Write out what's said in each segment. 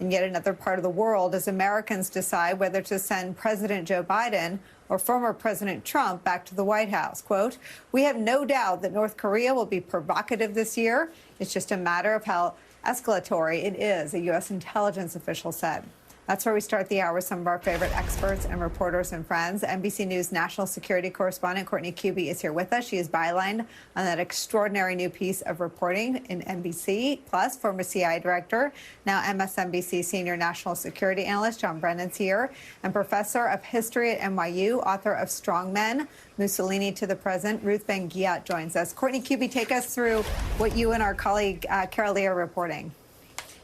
in yet another part of the world as Americans decide whether to send President Joe Biden or former President Trump back to the White House. Quote, "We have no doubt that North Korea will be provocative this year. It's just a matter of how escalatory it is," a U.S. intelligence official said. That's where we start the hour with some of our favorite experts and reporters and friends. NBC News national security correspondent Courtney Kube is here with us. She is bylined on that extraordinary new piece of reporting in NBC. Plus, former CIA director, now MSNBC senior national security analyst John Brennan's here, and professor of history at NYU, author of Strong Men, Mussolini to the Present, Ruth Ben-Ghiat joins us. Courtney Kube, take us through what you and our colleague Carol Lee are reporting.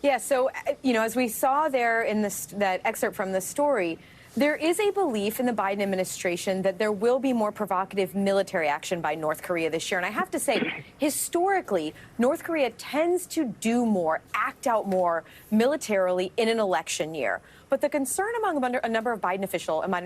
Yeah, so, as we saw there in that excerpt from the story, there is a belief in the Biden administration that there will be more provocative military action by North Korea this year. And I have to say, historically, North Korea tends to do more, act out more militarily in an election year. But the concern among a number of Biden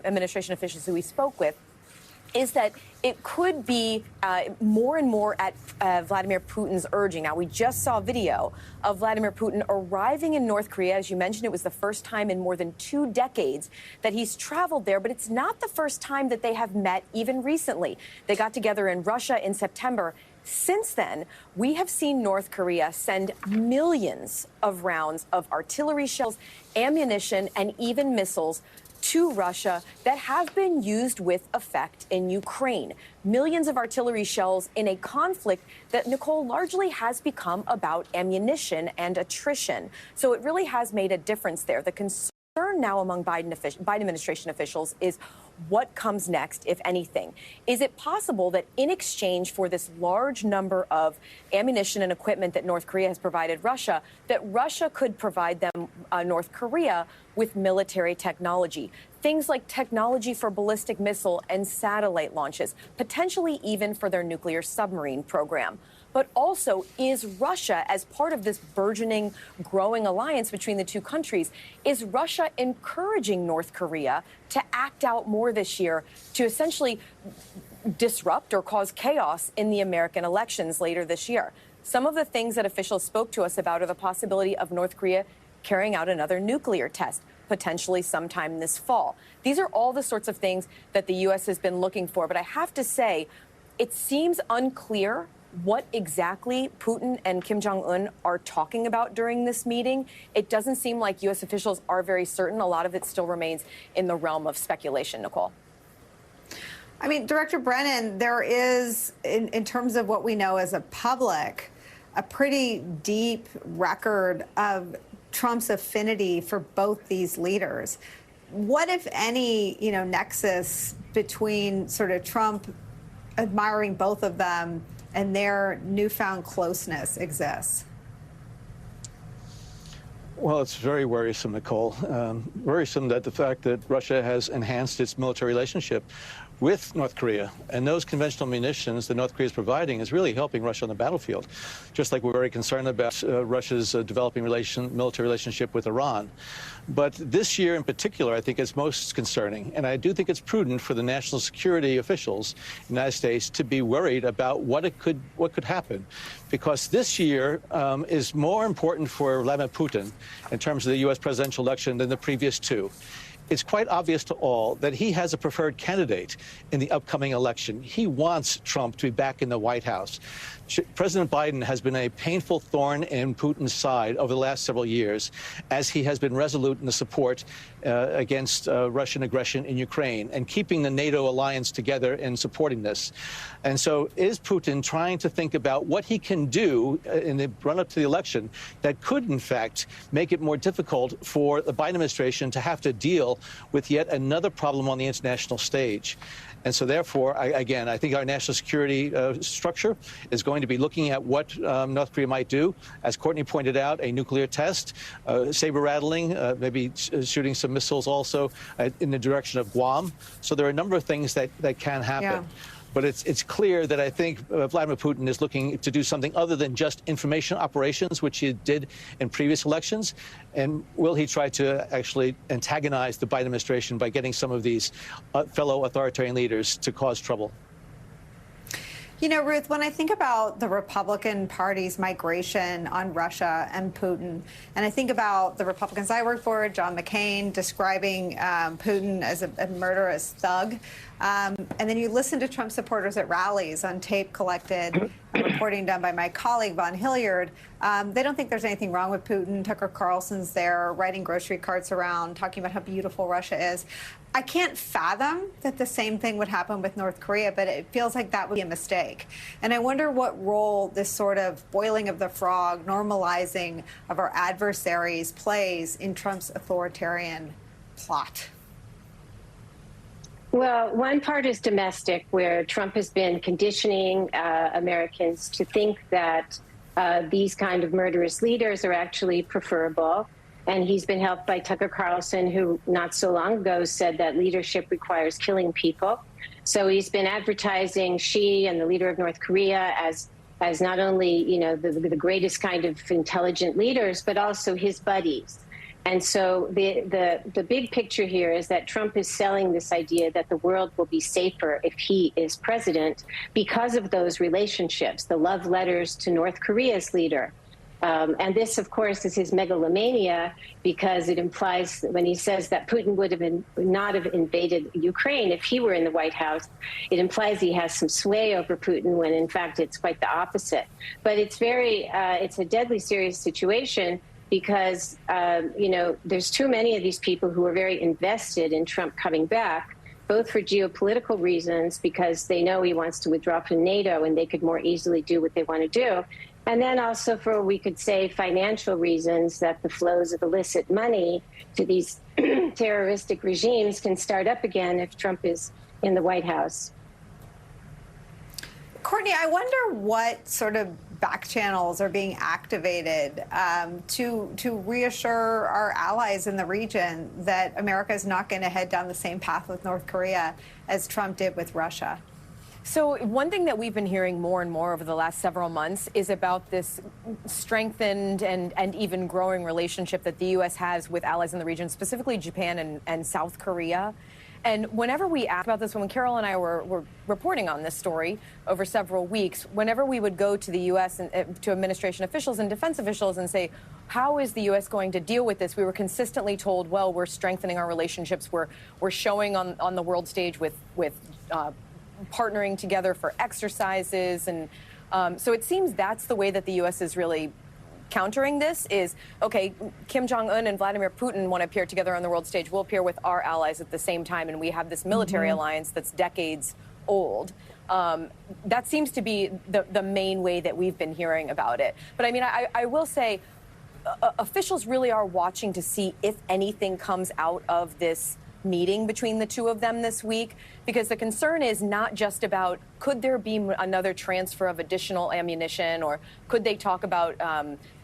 administration officials who we spoke with is that it could be more and more at Vladimir Putin's urging. Now, we just saw video of Vladimir Putin arriving in North Korea. As you mentioned, it was the first time in more than 2 decades that he's traveled there, but it's not the first time that they have met even recently. They got together in Russia in September. Since then, we have seen North Korea send millions of rounds of artillery shells, ammunition, and even missiles to Russia that have been used with effect in Ukraine. Millions of artillery shells in a conflict that, Nicole, largely has become about ammunition and attrition. So it really has made a difference there. The concern now among Biden administration officials is what comes next, if anything. Is it possible that in exchange for this large number of ammunition and equipment that North Korea has provided Russia, that Russia could provide them, North Korea, with military technology? Things like technology for ballistic missile and satellite launches, potentially even for their nuclear submarine program. But also, is Russia, as part of this burgeoning, growing alliance between the two countries, is Russia encouraging North Korea to act out more this year to essentially disrupt or cause chaos in the American elections later this year? Some of the things that officials spoke to us about are the possibility of North Korea carrying out another nuclear test, potentially sometime this fall. These are all the sorts of things that the U.S. has been looking for. But I have to say, it seems unclear what exactly Putin and Kim Jong-un are talking about during this meeting. It doesn't seem like U.S. officials are very certain. A lot of it still remains in the realm of speculation, Nicole. I mean, Director Brennan, there is, in terms of what we know as a public, a pretty deep record of Trump's affinity for both these leaders. What, if any, nexus between sort of Trump admiring both of them and their newfound closeness exists? Well, it's very worrisome, Nicole. Worrisome that the fact that Russia has enhanced its military relationship with North Korea, and those conventional munitions that North Korea is providing is really helping Russia on the battlefield, just like we're very concerned about Russia's developing military relationship with Iran. But this year in particular, I think is most concerning, and I do think it's prudent for the national security officials in the United States to be worried about what could happen, because this year is more important for Vladimir Putin in terms of the U.S. presidential election than the previous two. It's quite obvious to all that he has a preferred candidate in the upcoming election. He wants Trump to be back in the White House. President Biden has been a painful thorn in Putin's side over the last several years, as he has been resolute in the support against Russian aggression in Ukraine and keeping the NATO alliance together in supporting this. And so is Putin trying to think about what he can do in the run-up to the election that could, in fact, make it more difficult for the Biden administration to have to deal with yet another problem on the international stage? And so, therefore, I think our national security structure is going to be looking at what North Korea might do. As Courtney pointed out, a nuclear test, saber rattling, maybe shooting some missiles also in the direction of Guam. So there are a number of things that can happen. Yeah. But it's clear that I think Vladimir Putin is looking to do something other than just information operations, which he did in previous elections. And will he try to actually antagonize the Biden administration by getting some of these fellow authoritarian leaders to cause trouble? You know, Ruth, when I think about the Republican Party's migration on Russia and Putin, and I think about the Republicans I work for, John McCain, describing Putin as a murderous thug, and then you listen to Trump supporters at rallies on tape collected, reporting done by my colleague, Von Hilliard, they don't think there's anything wrong with Putin. Tucker Carlson's there riding grocery carts around, talking about how beautiful Russia is. I can't fathom that the same thing would happen with North Korea, but it feels like that would be a mistake. And I wonder what role this sort of boiling of the frog, normalizing of our adversaries plays in Trump's authoritarian plot. Well, one part is domestic, where Trump has been conditioning Americans to think that these kind of murderous leaders are actually preferable. And he's been helped by Tucker Carlson, who not so long ago said that leadership requires killing people. So he's been advertising Xi and the leader of North Korea as not only, you know, the greatest kind of intelligent leaders, but also his buddies. And so the big picture here is that Trump is selling this idea that the world will be safer if he is president because of those relationships, the love letters to North Korea's leader. And this, of course, is his megalomania, because it implies when he says that Putin would have not have invaded Ukraine if he were in the White House, it implies he has some sway over Putin, when in fact it's quite the opposite. But it's it's a deadly serious situation, because, you know, there's too many of these people who are very invested in Trump coming back, both for geopolitical reasons, because they know he wants to withdraw from NATO and they could more easily do what they want to do. And then also for, we could say, financial reasons, that the flows of illicit money to these terroristic regimes can start up again if Trump is in the White House. Courtney, I wonder what sort of back channels are being activated to reassure our allies in the region that America is not going to head down the same path with North Korea as Trump did with Russia. So one thing that we've been hearing more and more over the last several months is about this strengthened and even growing relationship that the U.S. has with allies in the region, specifically Japan and South Korea. And whenever we ask about this, when Carol and I were reporting on this story over several weeks, whenever we would go to the U.S. and to administration officials and defense officials and say, how is the U.S. going to deal with this? We were consistently told, well, we're strengthening our relationships. We're showing on the world stage with partnering together for exercises. And so it seems that's the way that the U.S. is really countering this is, okay, Kim Jong-un and Vladimir Putin want to appear together on the world stage. We'll appear with our allies at the same time, and we have this military alliance that's decades old. That seems to be the main way that we've been hearing about it. But I mean, I will say officials really are watching to see if anything comes out of this meeting between the two of them this week, because the concern is not just about could there be another transfer of additional ammunition, or could they talk about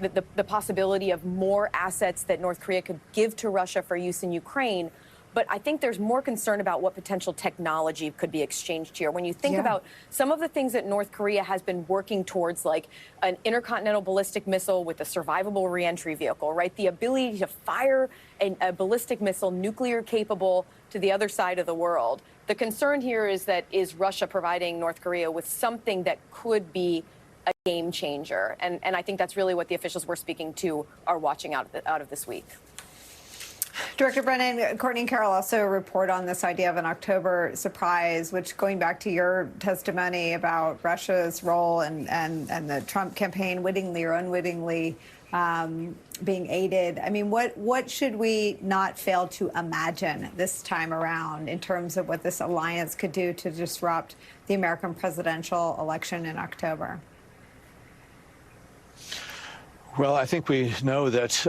the possibility of more assets that North Korea could give to Russia for use in Ukraine. But I think there's more concern about what potential technology could be exchanged here. When you think about some of the things that North Korea has been working towards, like an intercontinental ballistic missile with a survivable reentry vehicle, right? The ability to fire a ballistic missile, nuclear capable, to the other side of the world. The concern here is that is Russia providing North Korea with something that could be a game changer. And I think that's really what the officials we're speaking to are watching out of this week. Director Brennan, Courtney and Carol also report on this idea of an October surprise, which, going back to your testimony about Russia's role and the Trump campaign, wittingly or unwittingly being aided. I mean, what should we not fail to imagine this time around in terms of what this alliance could do to disrupt the American presidential election in October? Well, I think we know that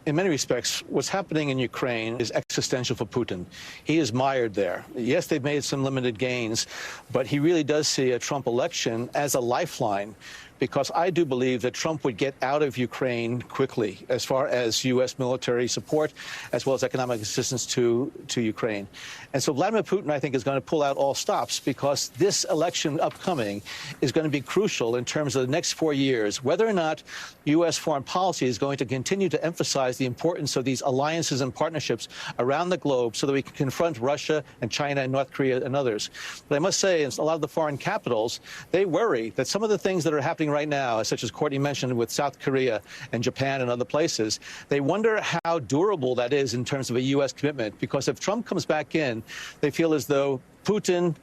in many respects, what's happening in Ukraine is existential for Putin. He is mired there. Yes, they've made some limited gains, but he really does see a Trump election as a lifeline because I do believe that Trump would get out of Ukraine quickly as far as U.S. military support, as well as economic assistance to Ukraine. And so Vladimir Putin, I think, is going to pull out all stops, because this election upcoming is going to be crucial in terms of the next 4 years, whether or not U.S. foreign policy is going to continue to emphasize the importance of these alliances and partnerships around the globe so that we can confront Russia and China and North Korea and others. But I must say, in a lot of the foreign capitals, they worry that some of the things that are happening right now, such as Courtney mentioned with South Korea and Japan and other places, they wonder how durable that is in terms of a U.S. commitment. Because if Trump comes back in, they feel as though Putin,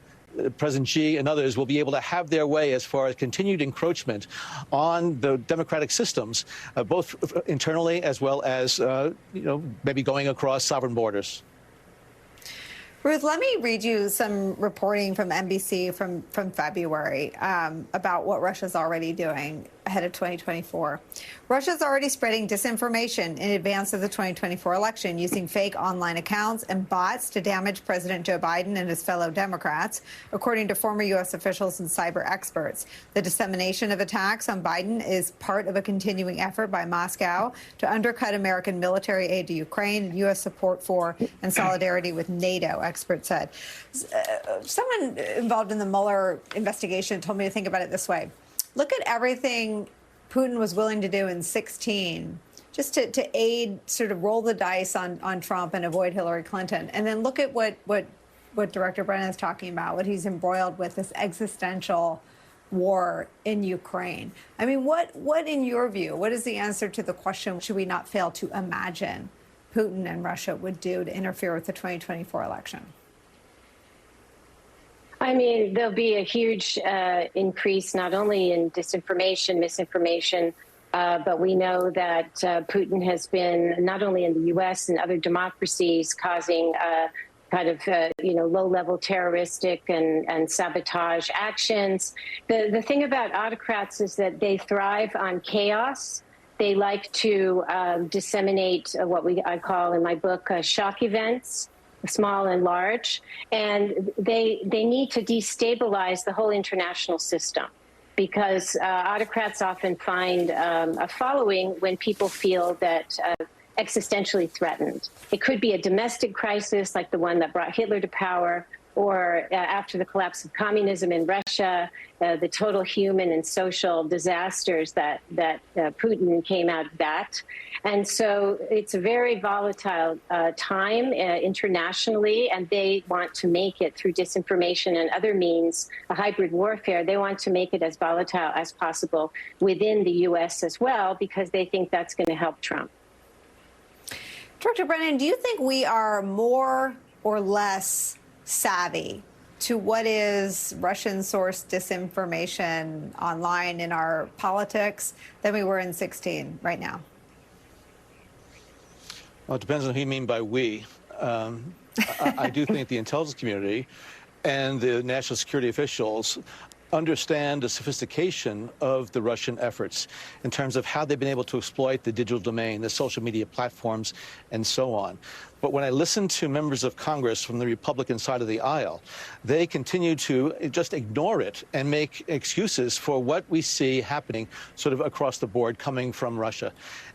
President Xi and others will be able to have their way as far as continued encroachment on the democratic systems, both internally as well as, maybe going across sovereign borders. Ruth, let me read you some reporting from NBC from February about what Russia's already doing ahead of 2024. Russia's already spreading disinformation in advance of the 2024 election, using fake online accounts and bots to damage President Joe Biden and his fellow Democrats, according to former U.S. officials and cyber experts. The dissemination of attacks on Biden is part of a continuing effort by Moscow to undercut American military aid to Ukraine and U.S. support for and solidarity with NATO, experts said. Someone involved in the Mueller investigation told me to think about it this way. Look at everything Putin was willing to do in 2016 just to aid, sort of roll the dice on Trump and avoid Hillary Clinton. And then look at what Director Brennan is talking about, what he's embroiled with, this existential war in Ukraine. I mean, what in your view, what is the answer to the question, should we not fail to imagine Putin and Russia would do to interfere with the 2024 election? I mean, there'll be a huge increase not only in disinformation, misinformation, but we know that Putin has been not only in the U.S. and other democracies causing kind of, low-level terroristic and sabotage actions. The thing about autocrats is that they thrive on chaos. They like to disseminate what I call in my book shock events, small and large, and they need to destabilize the whole international system, because autocrats often find a following when people feel that existentially threatened. It could be a domestic crisis like the one that brought Hitler to power, or after the collapse of communism in Russia, the total human and social disasters that Putin came out of that. And so it's a very volatile time internationally, and they want to make it through disinformation and other means, a hybrid warfare. They want to make it as volatile as possible within the U.S. as well, because they think that's going to help Trump. Dr. Brennan, do you think we are more or less savvy to what is Russian-sourced disinformation online in our politics than we were in 2016 right now? Well, it depends on who you mean by we. I do think the intelligence community and the national security officials understand the sophistication of the Russian efforts in terms of how they've been able to exploit the digital domain, the social media platforms, and so on. But when I listen to members of Congress from the Republican side of the aisle, they continue to just ignore it and make excuses for what we see happening sort of across the board coming from Russia.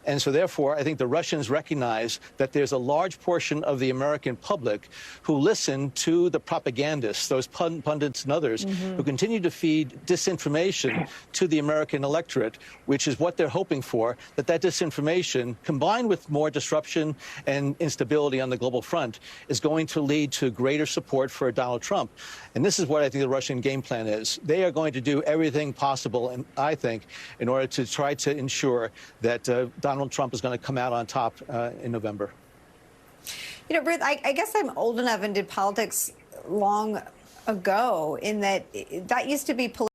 And so therefore, I think the Russians recognize that there's a large portion of the American public who listen to the propagandists, those pundits and others, who continue to feed disinformation to the American electorate, which is what they're hoping for, that disinformation, combined with more disruption and instability on the global front, is going to lead to greater support for Donald Trump. And this is what I think the Russian game plan is. They are going to do everything possible, and I think, in order to try to ensure that Donald Trump is going to come out on top in November. You know, Ruth, I guess I'm old enough and did politics long ago in that used to be political.